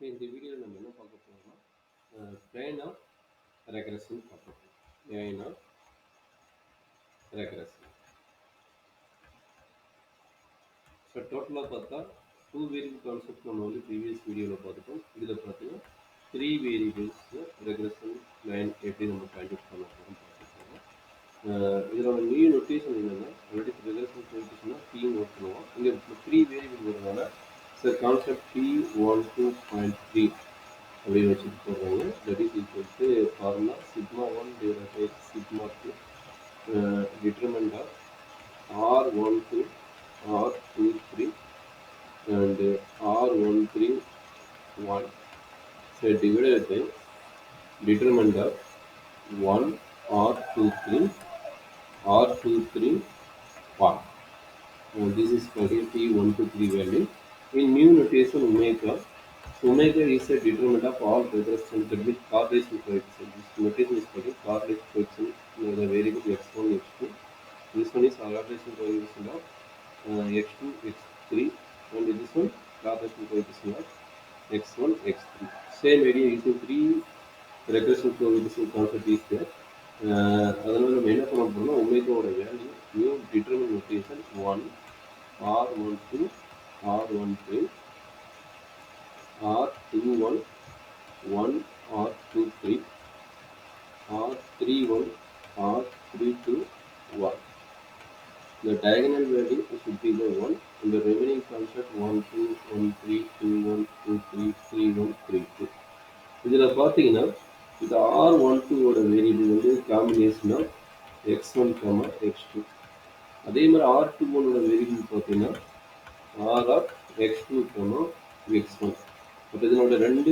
இந்த வீடியோவில் நம்ம என்ன பார்க்க போகிறோம்னா பிளேன் ஆஃப் ரெக்ரெஷன் பார்க்க போகிறோம். Plane of regression. ஸோ டோட்டலாக பார்த்தா 2 வேரியபிள் கான்செப்ட் நம்ம வந்து ப்ரீவியஸ் வீடியோவில் பார்த்துட்டோம். இதில் பார்த்தீங்கன்னா 3 வேரியபிள்ஸ் ரெக்ரெஷன் பிளேன் எப்படி நம்ம ஃபைண்ட் பண்ண போகிறோம் பார்த்துருக்கோம். இதோட நியூ நோட்டேஷன் என்னென்னா ஆல்ரெடி ரெக்ரெஷன் சொல்லிட்டுச்சுன்னா P நோட் பண்ணுவோம். இங்கே 3 வேரியபிள் வருவாங்க. ஸோ கான்செப்ட் P12.3 அப்படின்னு வச்சுட்டு போடுறாங்க. That is equal to formula σ1 divided by σ2 determinant of R12 R23 and R13 1. So divided by determinant of 1 R23 R23 1. This is for P123 value. In new notation omega. Omega is a determinant of all represented with correlation coefficient. This notation is for correlation coefficient the variable x1, x2. This one is correlation coefficient of x2, x3, and this one correlation coefficient of x1, x3. Same idea using 3 regression coefficient concept is there. அதனால நம்ம என்ன பண்ண போறோம்னா ஒமேகாவோட value new determinant notation 1 R12 R13 R21 1 R23 R31 R32 1. The diagonal value should be the 1 and the remaining concept 1 2 1 3 2 1 2 3 3 1 3 2. இதில் பார்த்தீங்கன்னா இந்த R12 ஓட வேரியபிள் வந்து காம்பினேஷன் ஆஃப் x1, x2. அதே மாதிரி R21 ஓட வேரியபிள் பார்த்தீங்கன்னா R of x2, x1. அப்போ இதனோட ரெண்டு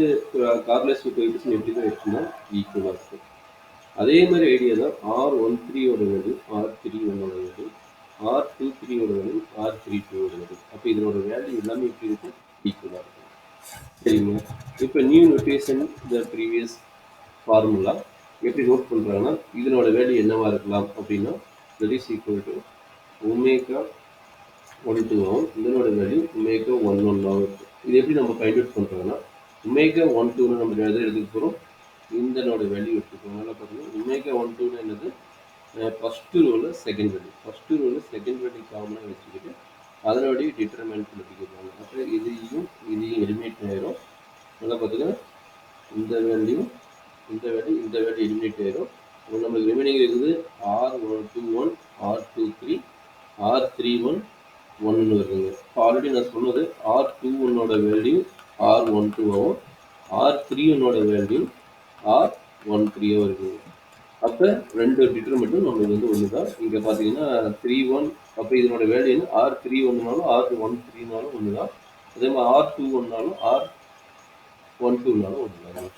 கார்லேஷன் கோஎஃபிஷியன்ட் எப்படி தான் இருக்குன்னா ஈக்குவலாக இருக்கும். அதே மாதிரி ஐடியா தான் R13 ஓட வேல்யூ R31 ஓட வேல்யூ R23 ஓட வேல்யூ R32 ஓட வேல்யூ. அப்போ இதனோட வேல்யூ எல்லாமே எப்படி இருக்கும் ஈக்குவலாக இருக்கும். சரிங்க. இப்போ new notation the previous formula எப்படி நோட் பண்ணுறாங்கன்னா இதனோட வேல்யூ என்னவா இருக்கலாம் அப்படின்னா that is equal to omega 12 ஆகும். இதனோட வேல்யூ ஒமேகா 11 ஆகும். இது எப்படி நம்ம ஃபைண்ட் அவுட் பண்ணுறோம்னா ஒமேகா 12 நம்ம எடுத்துக்க போகிறோம். இதனோட வேல்யூ எடுத்துக்கிறோம். அதனால் பார்த்தீங்கன்னா ஒமேகா 12 என்னது ஃபஸ்ட்டு ரோவில் செகண்ட் வேல்யூ. ஃபஸ்ட்டு ரோவில் செகண்ட் வேல்யூ காமனாக வச்சுக்கிட்டு அதனுடைய டிட்டர்மெண்ட் எடுத்துக்கிறாங்க. அப்போ இதையும் எலிமினேட் ஆயிரும். அதனால் பார்த்தீங்கன்னா இந்த வேல்யூ எலிமினேட் ஆயிரும். நம்மளுக்கு ரிமைனிங் இருக்குது R21 R23 R31 1 வருதுங்க. ஆல்ரெடி நான் சொன்னது R21ஓட வேல்யூ R12 ஆகும், R31ஓட வேல்யூ R13 இருக்குங்க. அப்போ ரெண்டு டிட்டர்மெண்ட்டும் நம்மளுக்கு வந்து ஒன்று தான். இங்கே பார்த்தீங்கன்னா 31. அப்போ இதனோட வேல்யூ என்ன R31னாலும் R13னாலும் ஒன்று தான். அதே மாதிரி R21னாலும் R12னாலும் ஒன்று தான்.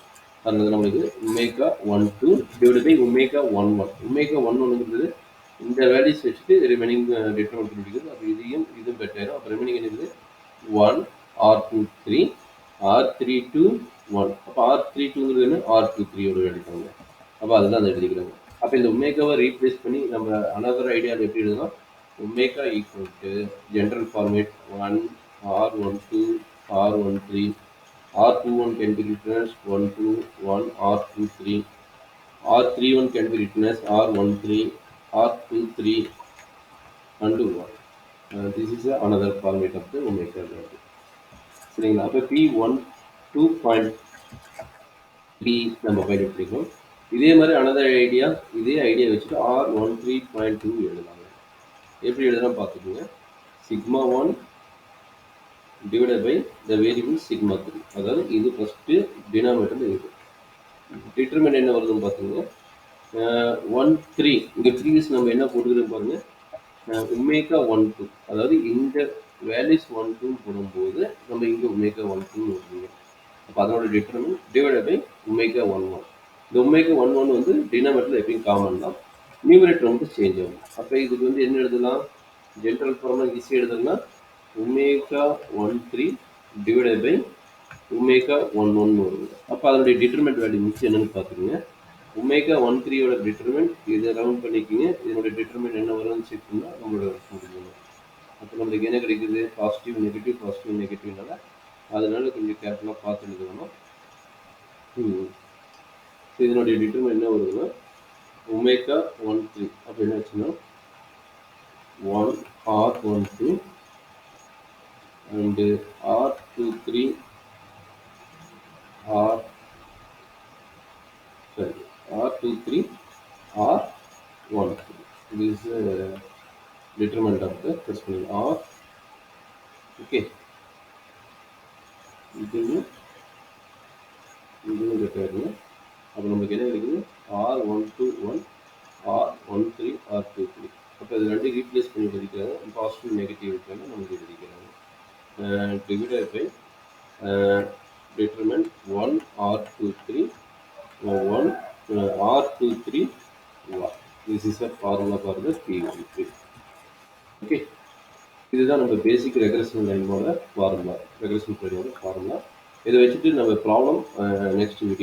அதனால நம்மளுக்கு ஒமேகா 12 டிவைட் பை ஒமேகா 11. ஒமேகா 11ங்கிறது இந்த வேல்யூஸ் வச்சுட்டு ரிமைனிங் டிட்டர்மெண்ட் கண்டுபிடிக்கிறது. அப்போ இதுவும் பெட்டர். அப்போ ரிமைனிங் இருக்குது 1 R23 R32 1. அப்போ R32ங்கிறது என்ன R23ஓட வேல்யூ. அப்போ அதுதான் அதை எழுதிக்கிறாங்க. அப்போ இந்த ஒமேகாவை ரீப்ளேஸ் பண்ணி நம்ம அனதர் ஐடியாவில் எப்படி எழுதலாம் omega equal to general format 1 R12 R13 R21 can be written as 12 1 R23 R31 can be written as R13 R23 and 1. This is another format of the omega value. சரிங்களா. அப்போ P12.B நம்ம பயன்படுத்திக்கிறோம். இதே மாதிரி another idea இதே வச்சுட்டு R13.2 எழுதலாங்க. எப்படி எழுதலாம் பார்த்துக்கோங்க. σ1 divided by the variable σ3. அதாவது இது ஃபஸ்ட்டு டினாமினேட்டரில் இருக்குது. டிட்டர்மினன்ட் என்ன வருதுன்னு பார்த்துக்கோங்க. 13 இங்கே ப்ரீவியஸ் நம்ம என்ன போட்டுக்கிறோம் பாருங்கள். ஒமேகா 12 அதாவது இந்த வேல்யூஸ் 12 போடும்போது நம்ம இங்கே ஒமேகா 12 வருதுங்க. அப்போ அதனோட டிட்டர்மினன்ட் டிவைடட் பை ஒமேகா 11. இந்த ஒமேகா 11 வந்து டினாமினேட்டரில் எப்பயும் காமன் தான். நியூமரேட்டர் வந்து சேஞ்ச் ஆகும். அப்போ இதுக்கு வந்து என்ன எழுதலாம் ஜென்ரல் ஃபார்முலா ஈஸியாக எழுதணும்னா ஒமேகா 13 டிவைடட் பை ஒமேகா 11 வருது. அப்போ அதனுடைய டிட்டர்மெண்ட் வேல்யூ மிச்சம் என்னன்னு பார்த்துக்கோங்க. ஒமேகா 13ஓட டிட்டர்மெண்ட் இதை ரவுண்ட் பண்ணிக்கிங்க. இதனுடைய டிட்டர்மெண்ட் என்ன வரும்னு செக் பண்ணால் நம்மளோட முடியும். அப்போ நம்மளுக்கு என்ன கிடைக்குது பாசிட்டிவ் நெகட்டிவ்னால அதனால கொஞ்சம் கேர்ஃபுல்லாக பார்த்து எழுதணும். இதனுடைய டிட்டர்மெண்ட் என்ன வருதுன்னா ஒமேகா 1 3 அப்போ என்ன ஆச்சுன்னா 1 R12 and R23 R sorry R23 R13. This is determinant of the corresponding R. Okay. இதுவும் கேட்டாருங்க. அப்போ நமக்கு என்ன கிடைக்குது R121 R13 R23. அப்போ இது ரெண்டு ரீப்ளேஸ் பண்ணி படிக்கிறாங்க. பாசிட்டிவ் நெகட்டிவ் இருக்காங்க நமக்கு படிக்கிறாங்க. divided by determine 1 R23 1 R23 1. This is a formula for the P1. Okay. இதுதான் நம்ம பேசிக் ரெக்ரெஷன் லைனோட ஃபார்முலா, ரெக்ரெஷன் லைனோட ஃபார்முலா. இதை வச்சுட்டு நம்ம ப்ராப்ளம் நெக்ஸ்ட் வீடியோ